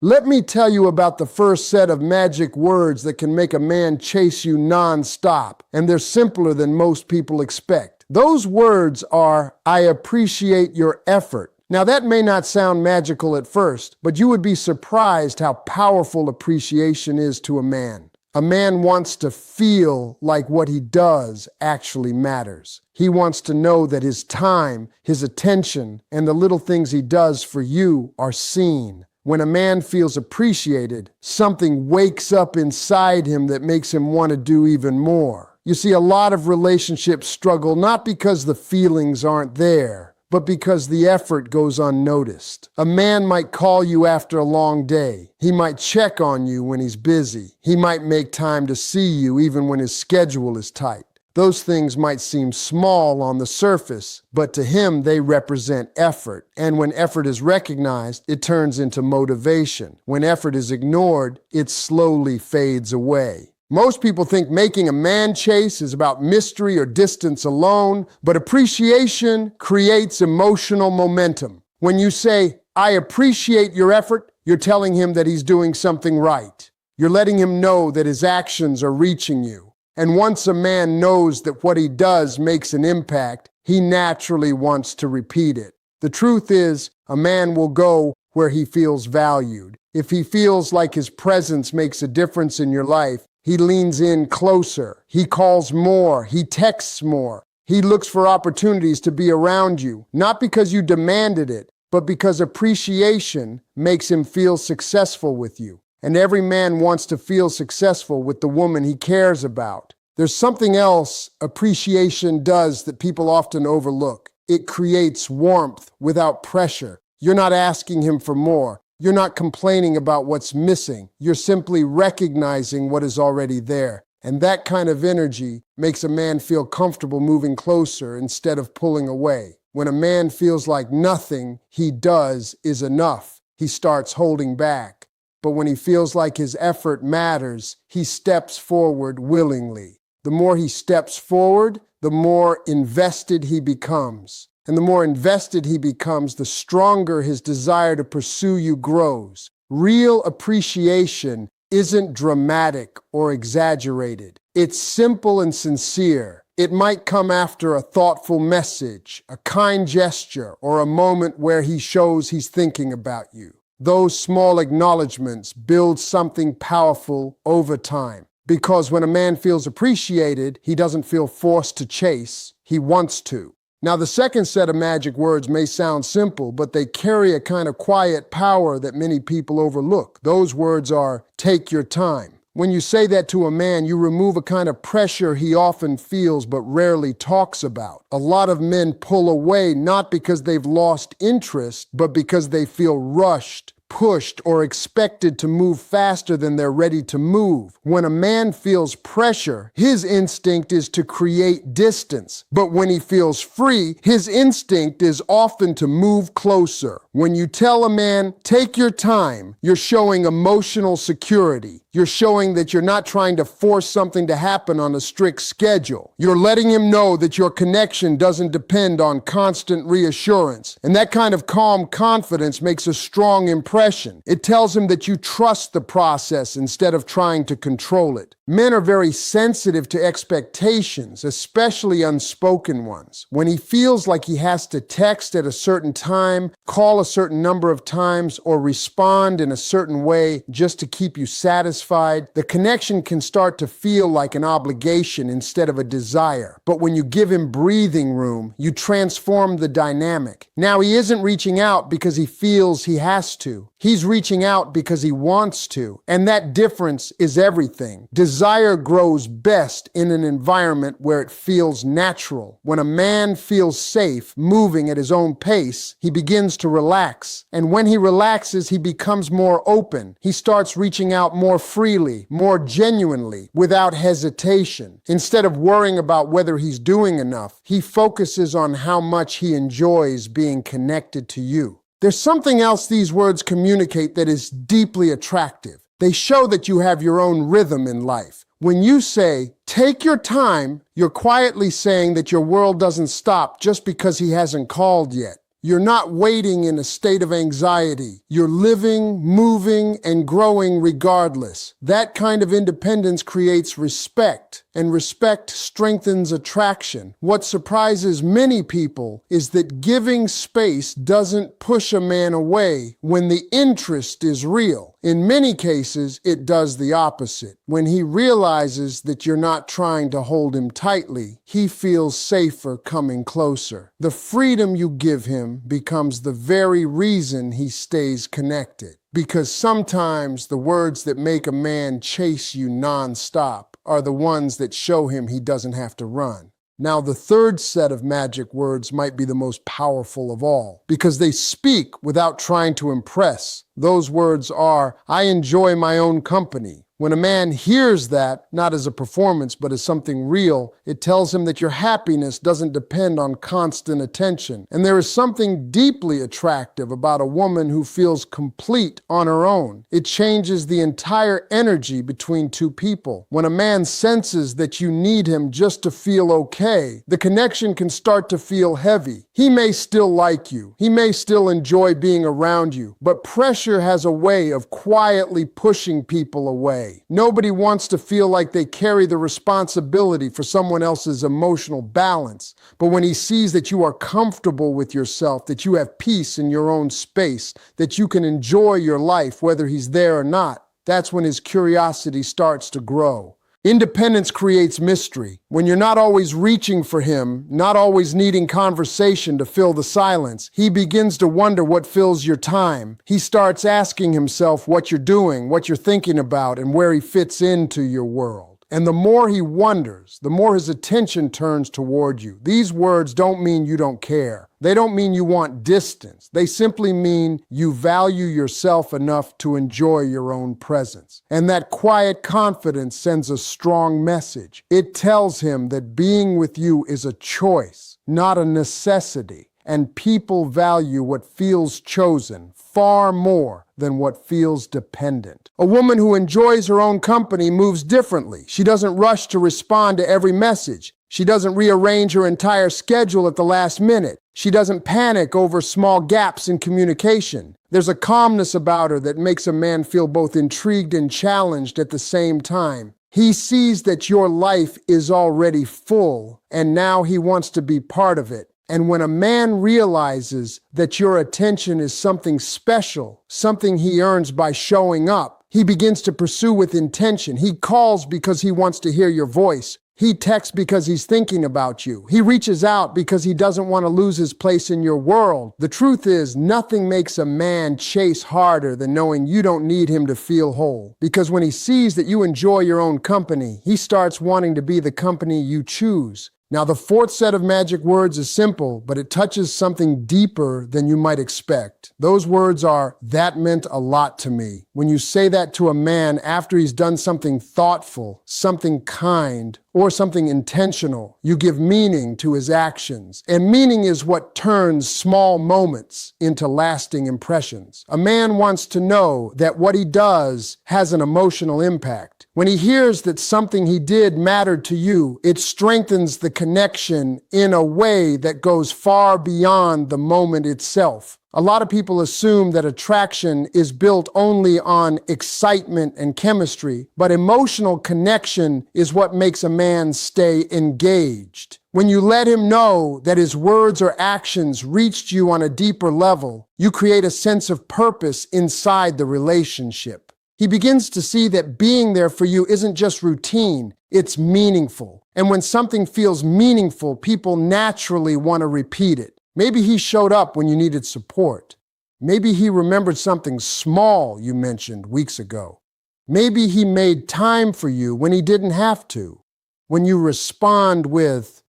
Let me tell you about the first set of magic words that can make a man chase you nonstop, and they're simpler than most people expect. Those words are, I appreciate your effort. Now, that may not sound magical at first, but you would be surprised how powerful appreciation is to a man. A man wants to feel like what he does actually matters. He wants to know that his time, his attention, and the little things he does for you are seen. When a man feels appreciated, something wakes up inside him that makes him want to do even more. You see, a lot of relationships struggle not because the feelings aren't there, but because the effort goes unnoticed. A man might call you after a long day. He might check on you when he's busy. He might make time to see you even when his schedule is tight. Those things might seem small on the surface, but to him they represent effort. And when effort is recognized, it turns into motivation. When effort is ignored, it slowly fades away. Most people think making a man chase is about mystery or distance alone, but appreciation creates emotional momentum. When you say, I appreciate your effort, you're telling him that he's doing something right. You're letting him know that his actions are reaching you. And once a man knows that what he does makes an impact, he naturally wants to repeat it. The truth is, a man will go where he feels valued. If he feels like his presence makes a difference in your life, he leans in closer. He calls more. He texts more. He looks for opportunities to be around you, not because you demanded it, but because appreciation makes him feel successful with you. And every man wants to feel successful with the woman he cares about. There's something else appreciation does that people often overlook. It creates warmth without pressure. You're not asking him for more. You're not complaining about what's missing. You're simply recognizing what is already there. And that kind of energy makes a man feel comfortable moving closer instead of pulling away. When a man feels like nothing he does is enough, he starts holding back. But when he feels like his effort matters, he steps forward willingly. The more he steps forward, the more invested he becomes. And the more invested he becomes, the stronger his desire to pursue you grows. Real appreciation isn't dramatic or exaggerated. It's simple and sincere. It might come after a thoughtful message, a kind gesture, or a moment where he shows he's thinking about you. Those small acknowledgments build something powerful over time. Because when a man feels appreciated, he doesn't feel forced to chase. He wants to. Now, the second set of magic words may sound simple, but they carry a kind of quiet power that many people overlook. Those words are, take your time. When you say that to a man, you remove a kind of pressure he often feels but rarely talks about. A lot of men pull away not because they've lost interest, but because they feel rushed, pushed, or expected to move faster than they're ready to move. When a man feels pressure, his instinct is to create distance. But when he feels free, his instinct is often to move closer. When you tell a man, take your time, you're showing emotional security. You're showing that you're not trying to force something to happen on a strict schedule. You're letting him know that your connection doesn't depend on constant reassurance. And that kind of calm confidence makes a strong impression. It tells him that you trust the process instead of trying to control it. Men are very sensitive to expectations, especially unspoken ones. When he feels like he has to text at a certain time, call a certain number of times, or respond in a certain way just to keep you satisfied, the connection can start to feel like an obligation instead of a desire. But when you give him breathing room, you transform the dynamic. Now he isn't reaching out because he feels he has to. He's reaching out because he wants to. And that difference is everything. Desire grows best in an environment where it feels natural. When a man feels safe, moving at his own pace, he begins to relax. And when he relaxes, he becomes more open. He starts reaching out more freely, more genuinely, without hesitation. Instead of worrying about whether he's doing enough, he focuses on how much he enjoys being connected to you. There's something else these words communicate that is deeply attractive. They show that you have your own rhythm in life. When you say, take your time, you're quietly saying that your world doesn't stop just because he hasn't called yet. You're not waiting in a state of anxiety. You're living, moving, and growing regardless. That kind of independence creates respect, and respect strengthens attraction. What surprises many people is that giving space doesn't push a man away when the interest is real. In many cases, it does the opposite. When he realizes that you're not trying to hold him tightly, he feels safer coming closer. The freedom you give him becomes the very reason he stays connected. Because sometimes the words that make a man chase you nonstop are the ones that show him he doesn't have to run. Now, the third set of magic words might be the most powerful of all, because they speak without trying to impress. Those words are, "I enjoy my own company." When a man hears that, not as a performance, but as something real, it tells him that your happiness doesn't depend on constant attention. And there is something deeply attractive about a woman who feels complete on her own. It changes the entire energy between two people. When a man senses that you need him just to feel okay, the connection can start to feel heavy. He may still like you. He may still enjoy being around you, but pressure has a way of quietly pushing people away. Nobody wants to feel like they carry the responsibility for someone else's emotional balance. But when he sees that you are comfortable with yourself, that you have peace in your own space, that you can enjoy your life whether he's there or not, that's when his curiosity starts to grow. Independence creates mystery. When you're not always reaching for him, not always needing conversation to fill the silence, he begins to wonder what fills your time. He starts asking himself what you're doing, what you're thinking about, and where he fits into your world. And the more he wonders, the more his attention turns toward you. These words don't mean you don't care. They don't mean you want distance. They simply mean you value yourself enough to enjoy your own presence. And that quiet confidence sends a strong message. It tells him that being with you is a choice, not a necessity. And people value what feels chosen far more than what feels dependent. A woman who enjoys her own company moves differently. She doesn't rush to respond to every message. She doesn't rearrange her entire schedule at the last minute. She doesn't panic over small gaps in communication. There's a calmness about her that makes a man feel both intrigued and challenged at the same time. He sees that your life is already full, and now he wants to be part of it. And when a man realizes that your attention is something special, something he earns by showing up, he begins to pursue with intention. He calls because he wants to hear your voice. He texts because he's thinking about you. He reaches out because he doesn't want to lose his place in your world. The truth is, nothing makes a man chase harder than knowing you don't need him to feel whole. Because when he sees that you enjoy your own company, he starts wanting to be the company you choose. Now, the fourth set of magic words is simple, but it touches something deeper than you might expect. Those words are, "That meant a lot to me." When you say that to a man after he's done something thoughtful, something kind, or something intentional, you give meaning to his actions. And meaning is what turns small moments into lasting impressions. A man wants to know that what he does has an emotional impact. When he hears that something he did mattered to you, it strengthens the connection in a way that goes far beyond the moment itself. A lot of people assume that attraction is built only on excitement and chemistry, but emotional connection is what makes a man stay engaged. When you let him know that his words or actions reached you on a deeper level, you create a sense of purpose inside the relationship. He begins to see that being there for you isn't just routine, it's meaningful. And when something feels meaningful, people naturally want to repeat it. Maybe he showed up when you needed support. Maybe he remembered something small you mentioned weeks ago. Maybe he made time for you when he didn't have to. When you respond with,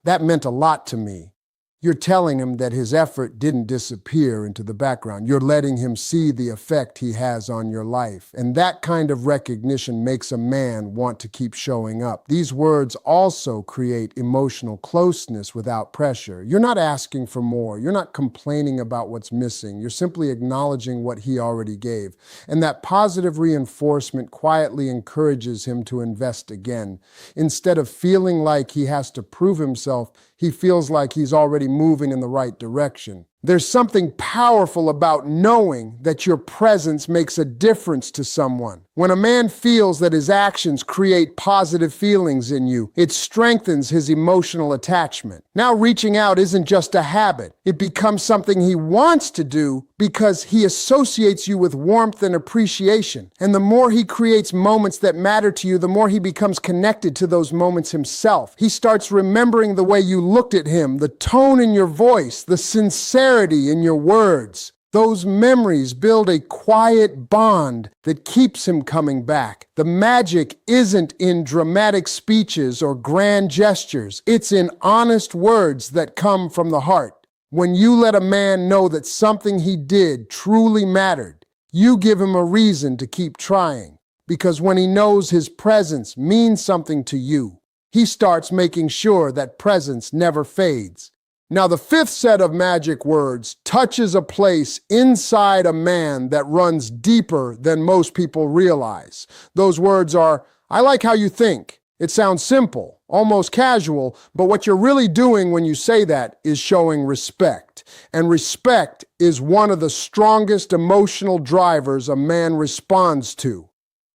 "That meant a lot to me," you're telling him that his effort didn't disappear into the background. You're letting him see the effect he has on your life. And that kind of recognition makes a man want to keep showing up. These words also create emotional closeness without pressure. You're not asking for more. You're not complaining about what's missing. You're simply acknowledging what he already gave. And that positive reinforcement quietly encourages him to invest again. Instead of feeling like he has to prove himself, he feels like he's already moving in the right direction. There's something powerful about knowing that your presence makes a difference to someone. When a man feels that his actions create positive feelings in you, it strengthens his emotional attachment. Now, reaching out isn't just a habit. It becomes something he wants to do because he associates you with warmth and appreciation. And the more he creates moments that matter to you, the more he becomes connected to those moments himself. He starts remembering the way you looked at him, the tone in your voice, the sincerity in your words. Those memories build a quiet bond that keeps him coming back. The magic isn't in dramatic speeches or grand gestures. It's in honest words that come from the heart. When you let a man know that something he did truly mattered, you give him a reason to keep trying. Because when he knows his presence means something to you, he starts making sure that presence never fades. Now, the fifth set of magic words touches a place inside a man that runs deeper than most people realize. Those words are, I like how you think. It sounds simple, almost casual, but what you're really doing when you say that is showing respect. And respect is one of the strongest emotional drivers a man responds to.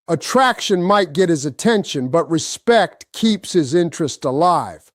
Attraction might get his attention, but respect keeps his interest alive.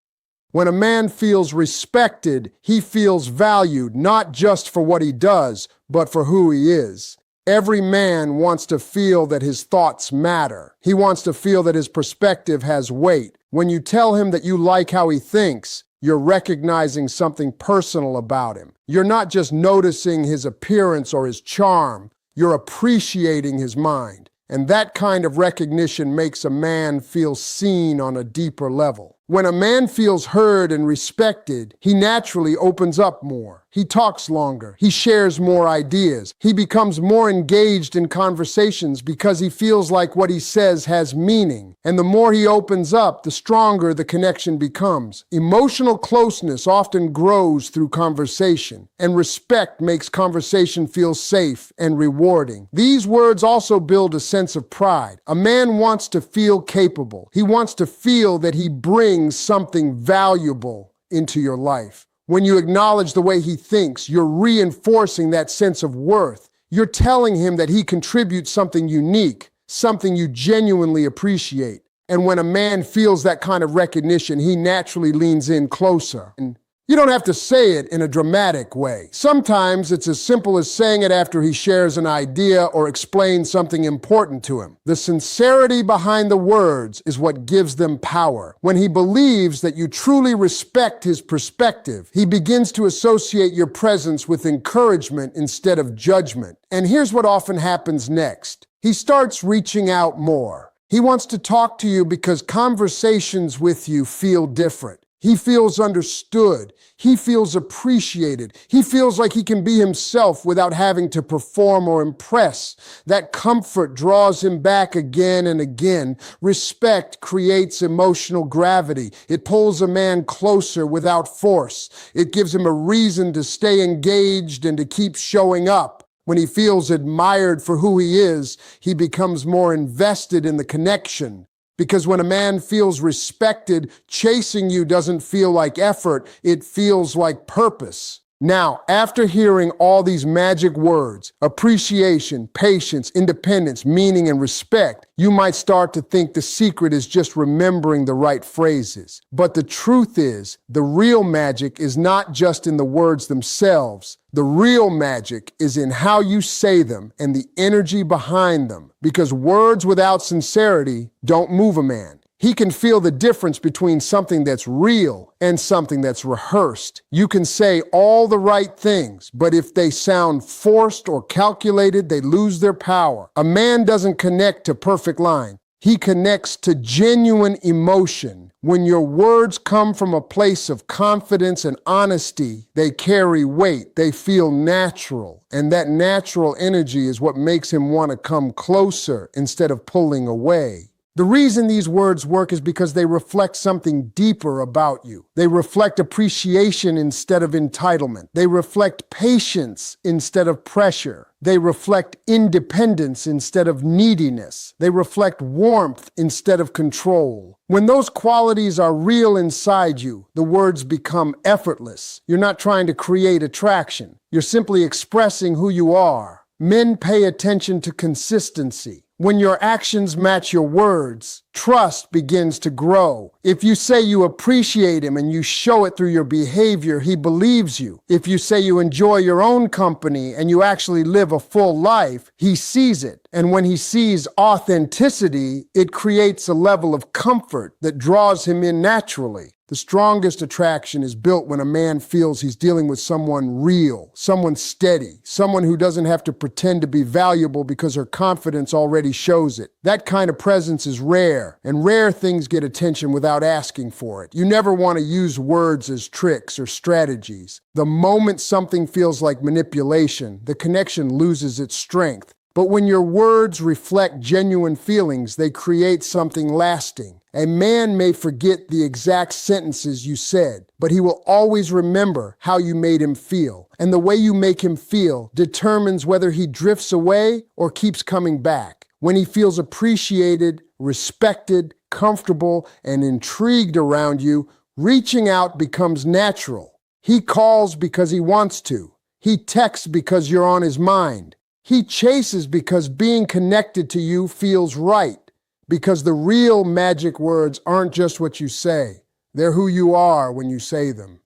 When a man feels respected, he feels valued, not just for what he does, but for who he is. Every man wants to feel that his thoughts matter. He wants to feel that his perspective has weight. When you tell him that you like how he thinks, you're recognizing something personal about him. You're not just noticing his appearance or his charm, you're appreciating his mind. And that kind of recognition makes a man feel seen on a deeper level. When a man feels heard and respected, he naturally opens up more. He talks longer. He shares more ideas. He becomes more engaged in conversations because he feels like what he says has meaning. And the more he opens up, the stronger the connection becomes. Emotional closeness often grows through conversation, and respect makes conversation feel safe and rewarding. These words also build a sense of pride. A man wants to feel capable. He wants to feel that he brings something valuable into your life. When you acknowledge the way he thinks, you're reinforcing that sense of worth. You're telling him that he contributes something unique, something you genuinely appreciate. And when a man feels that kind of recognition, he naturally leans in closer. And you don't have to say it in a dramatic way. Sometimes it's as simple as saying it after he shares an idea or explains something important to him. The sincerity behind the words is what gives them power. When he believes that you truly respect his perspective, he begins to associate your presence with encouragement instead of judgment. And here's what often happens next. He starts reaching out more. He wants to talk to you because conversations with you feel different. He feels understood. He feels appreciated. He feels like he can be himself without having to perform or impress. That comfort draws him back again and again. Respect creates emotional gravity. It pulls a man closer without force. It gives him a reason to stay engaged and to keep showing up. When he feels admired for who he is, he becomes more invested in the connection. Because when a man feels respected, chasing you doesn't feel like effort, it feels like purpose. Now, after hearing all these magic words, appreciation, patience, independence, meaning, and respect, you might start to think the secret is just remembering the right phrases. But the truth is, the real magic is not just in the words themselves. The real magic is in how you say them and the energy behind them. Because words without sincerity don't move a man. He can feel the difference between something that's real and something that's rehearsed. You can say all the right things, but if they sound forced or calculated, they lose their power. A man doesn't connect to perfect line. He connects to genuine emotion. When your words come from a place of confidence and honesty, they carry weight. They feel natural. And that natural energy is what makes him want to come closer instead of pulling away. The reason these words work is because they reflect something deeper about you. They reflect appreciation instead of entitlement. They reflect patience instead of pressure. They reflect independence instead of neediness. They reflect warmth instead of control. When those qualities are real inside you, the words become effortless. You're not trying to create attraction. You're simply expressing who you are. Men pay attention to consistency. When your actions match your words, trust begins to grow. If you say you appreciate him and you show it through your behavior, he believes you. If you say you enjoy your own company and you actually live a full life, he sees it. And when he sees authenticity, it creates a level of comfort that draws him in naturally. The strongest attraction is built when a man feels he's dealing with someone real, someone steady, someone who doesn't have to pretend to be valuable because her confidence already shows it. That kind of presence is rare, and rare things get attention without asking for it. You never want to use words as tricks or strategies. The moment something feels like manipulation, the connection loses its strength. But when your words reflect genuine feelings, they create something lasting. A man may forget the exact sentences you said, but he will always remember how you made him feel. And the way you make him feel determines whether he drifts away or keeps coming back. When he feels appreciated, respected, comfortable, and intrigued around you, reaching out becomes natural. He calls because he wants to. He texts because you're on his mind. He chases because being connected to you feels right. Because the real magic words aren't just what you say. They're who you are when you say them.